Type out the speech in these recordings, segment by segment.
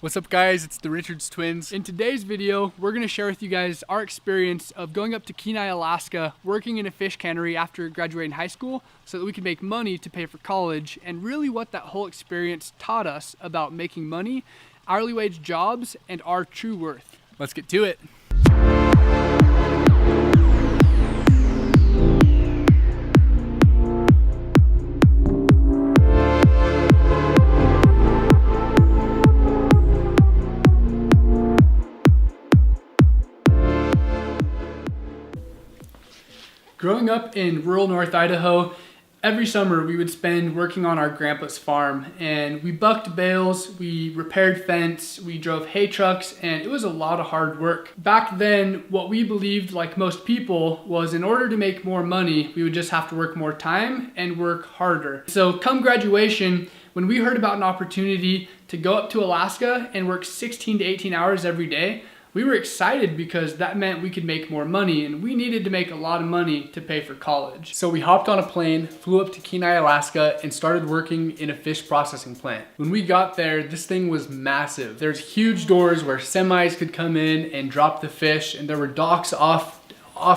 What's up guys, it's the Richards twins. In today's video, we're gonna share with you guys our experience of going up to Kenai, Alaska, working in a fish cannery after graduating high school so that we can make money to pay for college, and really what that whole experience taught us about making money, hourly wage jobs, and our true worth. Let's get to it. Growing up in rural North Idaho, every summer we would spend working on our grandpa's farm, and we bucked bales, we repaired fence, we drove hay trucks, and it was a lot of hard work. Back then, what we believed, like most people, was in order to make more money, we would just have to work more time and work harder. So come graduation, when we heard about an opportunity to go up to Alaska and work 16 to 18 hours every day, we were excited because that meant we could make more money, and we needed to make a lot of money to pay for college. So we hopped on a plane, flew up to Kenai, Alaska, and started working in a fish processing plant. When we got there, this thing was massive. There's huge doors where semis could come in and drop the fish, and there were docks off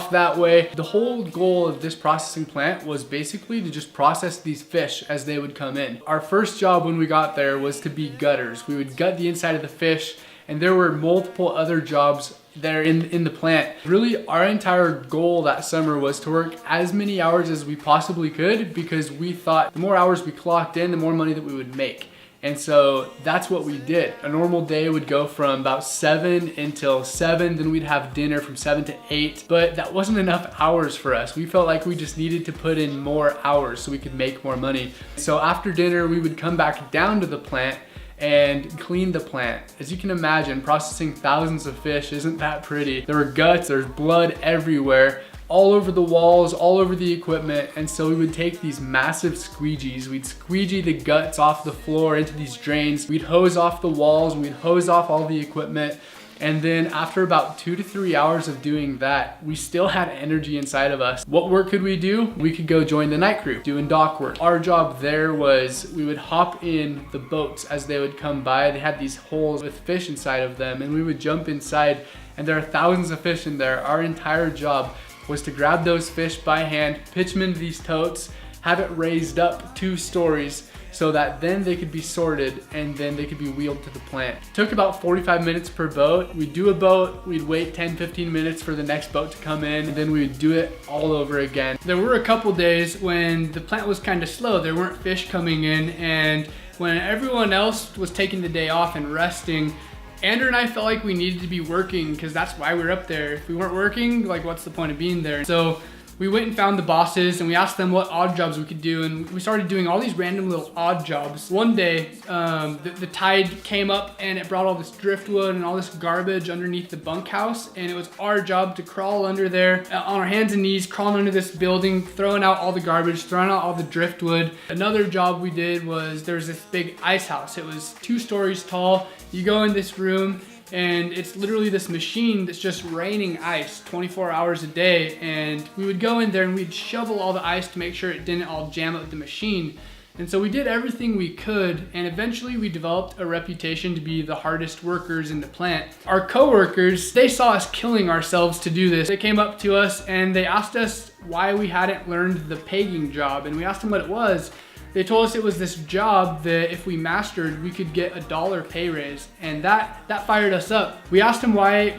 that way. The whole goal of this processing plant was basically to just process these fish as they would come in. Our first job when we got there was to be gutters. We would gut the inside of the fish, and there were multiple other jobs there in the plant. Really, our entire goal that summer was to work as many hours as we possibly could, because we thought the more hours we clocked in, the more money that we would make. And so that's what we did. A normal day would go from about 7 until 7, then we'd have dinner from 7 to 8, but that wasn't enough hours for us. We felt like we just needed to put in more hours so we could make more money. So after dinner, we would come back down to the plant and clean the plant. As you can imagine, processing thousands of fish isn't that pretty. There were guts, there's blood everywhere, all over the walls, all over the equipment. And so we would take these massive squeegees, we'd squeegee the guts off the floor into these drains, we'd hose off the walls, we'd hose off all the equipment. And then after about 2 to 3 hours of doing that, we still had energy inside of us. What work could we do? We could go join the night crew, doing dock work. Our job there was we would hop in the boats as they would come by. They had these holes with fish inside of them, and we would jump inside, and there are thousands of fish in there. Our entire job was to grab those fish by hand, pitch them into these totes, have it raised up 2 stories, so that then they could be sorted and then they could be wheeled to the plant. It took about 45 minutes per boat. We'd do a boat, we'd wait 10-15 minutes for the next boat to come in, and then we would do it all over again. There were a couple days when the plant was kind of slow. There weren't fish coming in, and when everyone else was taking the day off and resting, Andrew and I felt like we needed to be working, because that's why we were up there. If we weren't working, like, what's the point of being there? So we went and found the bosses, and we asked them what odd jobs we could do, and we started doing all these random little odd jobs. One day, the tide came up and it brought all this driftwood and all this garbage underneath the bunkhouse, and it was our job to crawl under there on our hands and knees, crawling under this building, throwing out all the garbage, throwing out all the driftwood. Another job we did was there was this big ice house. It was 2 stories tall. You go in this room, and it's literally this machine that's just raining ice 24 hours a day, and we would go in there and we'd shovel all the ice to make sure it didn't all jam up the machine. And so we did everything we could, and eventually we developed a reputation to be the hardest workers in the plant. Our coworkers, they saw us killing ourselves to do this. They came up to us and they asked us why we hadn't learned the pegging job, and we asked them what it was. They told us it was this job that if we mastered, we could get $1 pay raise, and that fired us up. We asked them why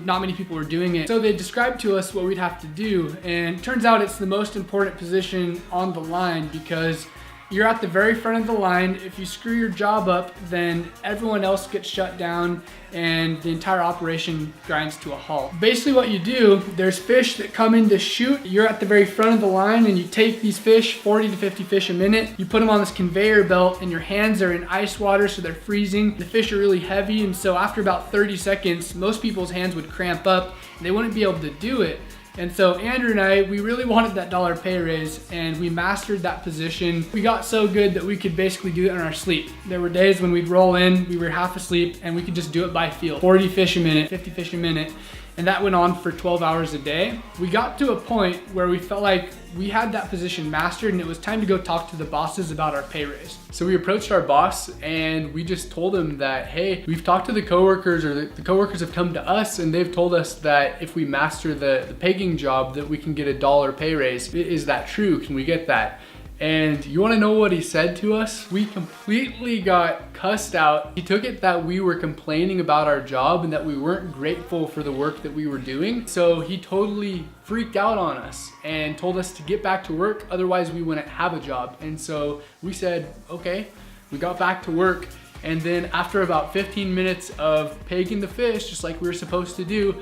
not many people were doing it. So they described to us what we'd have to do, and it turns out it's the most important position on the line, because you're at the very front of the line. If you screw your job up, then everyone else gets shut down and the entire operation grinds to a halt. Basically what you do, there's fish that come in to shoot. You're at the very front of the line, and you take these fish, 40 to 50 fish a minute. You put them on this conveyor belt, and your hands are in ice water, so they're freezing. The fish are really heavy, and so after about 30 seconds, most people's hands would cramp up and they wouldn't be able to do it. And so Andrew and I, we really wanted that $1 pay raise, and we mastered that position. We got so good that we could basically do it in our sleep. There were days when we'd roll in, we were half asleep, and we could just do it by feel. 40 fish a minute, 50 fish a minute. and that went on for 12 hours a day. We got to a point where we felt like we had that position mastered and it was time to go talk to the bosses about our pay raise. So we approached our boss and we just told him that, hey, we've talked to the coworkers, or the coworkers have come to us and they've told us that if we master the pegging job that we can get $1 pay raise. Is that true? Can we get that? And you wanna know what he said to us? We completely got cussed out. He took it that we were complaining about our job and that we weren't grateful for the work that we were doing. So he totally freaked out on us and told us to get back to work, otherwise we wouldn't have a job. And so we said, okay, we got back to work. And then after about 15 minutes of pegging the fish, just like we were supposed to do,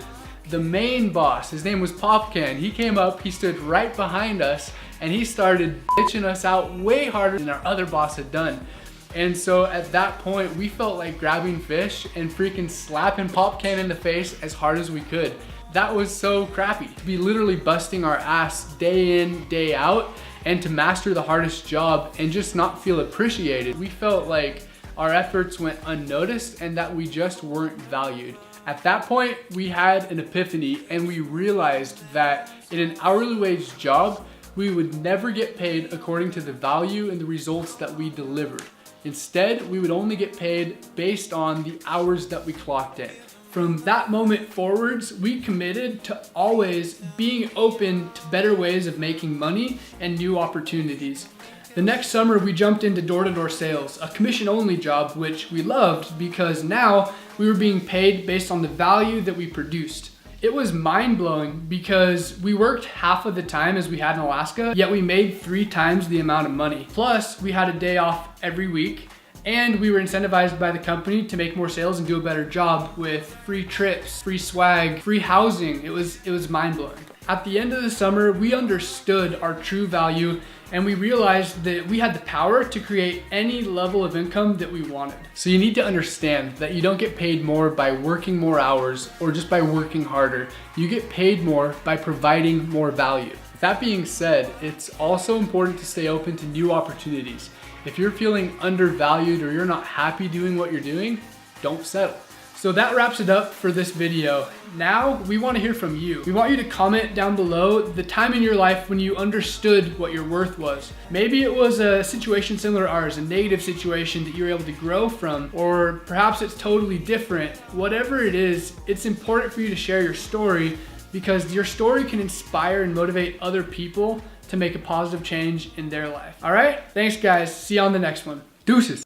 the main boss, his name was Popcan, he came up, he stood right behind us, and he started bitching us out way harder than our other boss had done. And so at that point, we felt like grabbing fish and freaking slapping Popcan in the face as hard as we could. That was so crappy, to be literally busting our ass day in, day out, and to master the hardest job and just not feel appreciated. We felt like our efforts went unnoticed and that we just weren't valued. At that point, we had an epiphany and we realized that in an hourly wage job, we would never get paid according to the value and the results that we delivered. Instead, we would only get paid based on the hours that we clocked in. From that moment forwards, we committed to always being open to better ways of making money and new opportunities. The next summer, we jumped into door-to-door sales, a commission-only job, which we loved because now we were being paid based on the value that we produced. It was mind-blowing because we worked half of the time as we had in Alaska, yet we made 3 times the amount of money. Plus, we had a day off every week, and we were incentivized by the company to make more sales and do a better job with free trips, free swag, free housing. It was mind-blowing. At the end of the summer, we understood our true value and we realized that we had the power to create any level of income that we wanted. So you need to understand that you don't get paid more by working more hours or just by working harder. You get paid more by providing more value. That being said, it's also important to stay open to new opportunities. If you're feeling undervalued or you're not happy doing what you're doing, don't settle. So that wraps it up for this video. Now we want to hear from you. We want you to comment down below the time in your life when you understood what your worth was. Maybe it was a situation similar to ours, a negative situation that you were able to grow from, or perhaps it's totally different. Whatever it is, it's important for you to share your story because your story can inspire and motivate other people to make a positive change in their life. All right, thanks guys. See you on the next one. Deuces.